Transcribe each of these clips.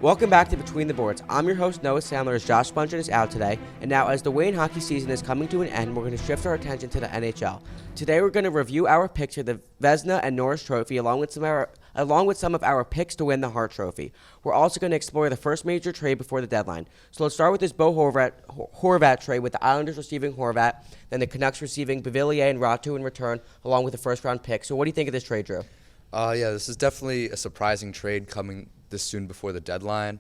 Welcome back to Between the Boards. I'm your host, Noah Sandler, as Josh Spongin is out today. And now, as the Wayne hockey season is coming to an end, we're going to shift our attention to the NHL. Today, we're going to review our picks for the Vezina and Norris Trophy, along with some of our picks to win the Hart Trophy. We're also going to explore the first major trade before the deadline. So let's start with this Bo Horvat trade, with the Islanders receiving Horvat, then the Canucks receiving Beauvillier and Ratu in return, along with a first-round pick. So what do you think of this trade, Drew? Yeah, this is definitely a surprising trade coming this soon before the deadline.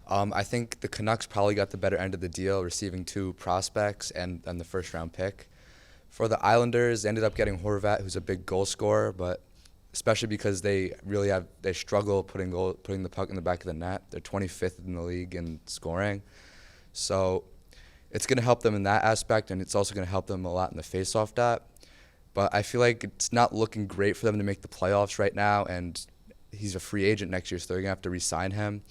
I think the Canucks probably got the better end of the deal, receiving two prospects and the first-round pick. For the Islanders, they ended up getting Horvat, who's a big goal scorer, but especially because they struggle putting the puck in the back of the net. They're 25th in the league in scoring. So it's going to help them in that aspect, and it's also going to help them a lot in the face-off dot. But I feel like it's not looking great for them to make the playoffs right now, and he's a free agent next year, so they're going to have to re-sign him.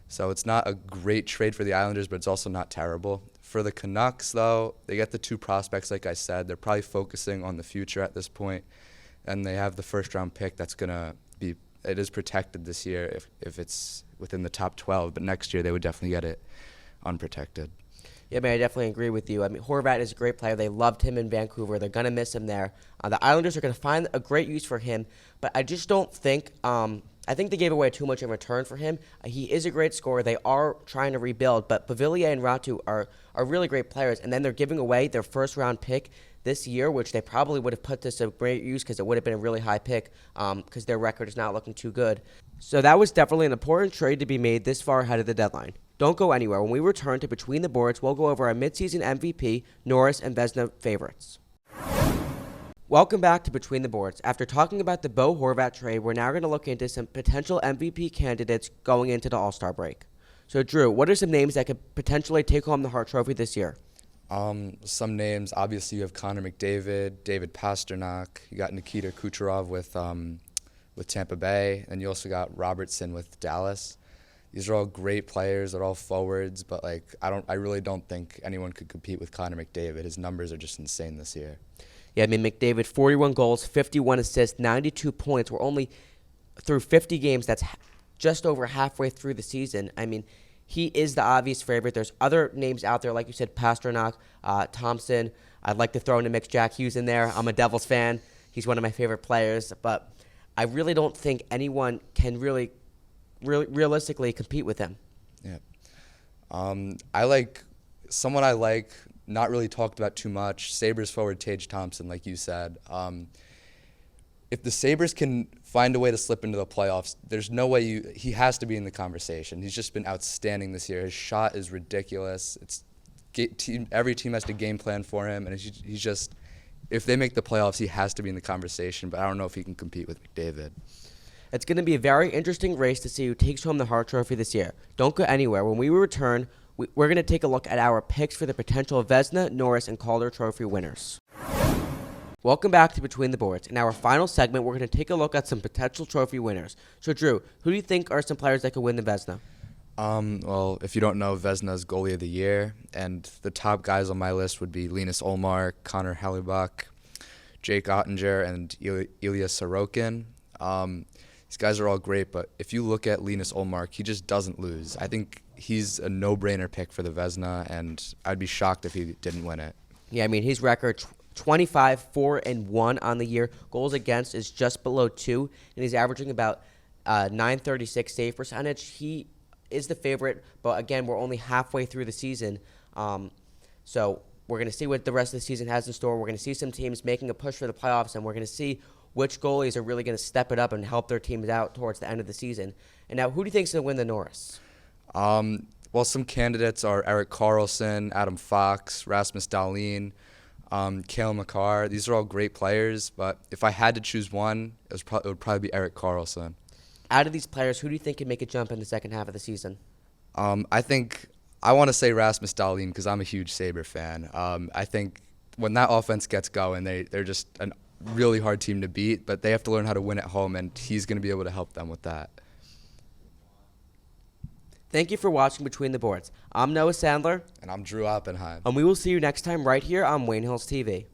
So it's not a great trade for the Islanders, but it's also not terrible. For the Canucks, though, they get the two prospects, like I said. They're probably focusing on the future at this point, and they have the first-round pick that's going to be – it is protected this year if it's within the top 12, but next year they would definitely get it unprotected. Yeah, man, I definitely agree with you. I mean, Horvat is a great player. They loved him in Vancouver. They're going to miss him there. The Islanders are going to find a great use for him, but I just don't think I think they gave away too much in return for him. He is a great scorer. They are trying to rebuild, but Beauvillier and Ratu are really great players, and then they're giving away their first-round pick this year, which they probably would have put this to great use because it would have been a really high pick because their record is not looking too good. So that was definitely an important trade to be made this far ahead of the deadline. Don't go anywhere. When we return to Between the Boards, we'll go over our midseason MVP, Norris, and Vezina favorites. Welcome back to Between the Boards. After talking about the Bo Horvat trade, we're now going to look into some potential MVP candidates going into the All-Star break. So, Drew, what are some names that could potentially take home the Hart Trophy this year? Some names, obviously you have Connor McDavid, David Pastrnak, you got Nikita Kucherov with Tampa Bay, and you also got Robertson with Dallas. These are all great players. They're all forwards, but I really don't think anyone could compete with Connor McDavid. His numbers are just insane this year. Yeah, I mean, McDavid, 41 goals, 51 assists, 92 points. We're only through 50 games. That's just over halfway through the season. I mean, he is the obvious favorite. There's other names out there, like you said, Pastrnak, Thompson. I'd like to throw in the mix Jack Hughes in there. I'm a Devils fan. He's one of my favorite players, but I really don't think anyone can really realistically compete with him. Yeah. Someone I like, not really talked about too much, Sabres forward Tage Thompson, like you said. If the Sabres can find a way to slip into the playoffs, there's no way he has to be in the conversation. He's just been outstanding this year. His shot is ridiculous. Every team has to game plan for him, and he's just, if they make the playoffs, he has to be in the conversation, but I don't know if he can compete with McDavid. It's going to be a very interesting race to see who takes home the Hart Trophy this year. Don't go anywhere. When we return, we're going to take a look at our picks for the potential Vezina, Norris, and Calder Trophy winners. Welcome back to Between the Boards. In our final segment, we're going to take a look at some potential trophy winners. So, Drew, who do you think are some players that could win the Vezina? Well, if you don't know, Vezina's goalie of the year, and the top guys on my list would be Linus Ullmark, Connor Hellebuyck, Jake Ottinger, and Ilya Sorokin. These guys are all great, but if you look at Linus Ullmark, he just doesn't lose. I think he's a no-brainer pick for the Vezina, and I'd be shocked if he didn't win it. Yeah, I mean, his record, 25, 4-1 on the year. Goals against is just below 2, and he's averaging about .936 save percentage. He is the favorite, but again, we're only halfway through the season. So we're going to see what the rest of the season has in store. We're going to see some teams making a push for the playoffs, and we're going to see which goalies are really going to step it up and help their teams out towards the end of the season. And now, who do you think is going to win the Norris? Well, some candidates are Erik Karlsson, Adam Fox, Rasmus Dahlin, Cale Makar. These are all great players, but if I had to choose one, it would probably be Erik Karlsson. Out of these players, who do you think can make a jump in the second half of the season? I want to say Rasmus Dahlin because I'm a huge Sabre fan. I think when that offense gets going, they're just a really hard team to beat, but they have to learn how to win at home, and he's going to be able to help them with that. Thank you for watching Between the Boards. I'm Noah Sandler. And I'm Drew Oppenheim. And we will see you next time right here on Wayne Hills TV.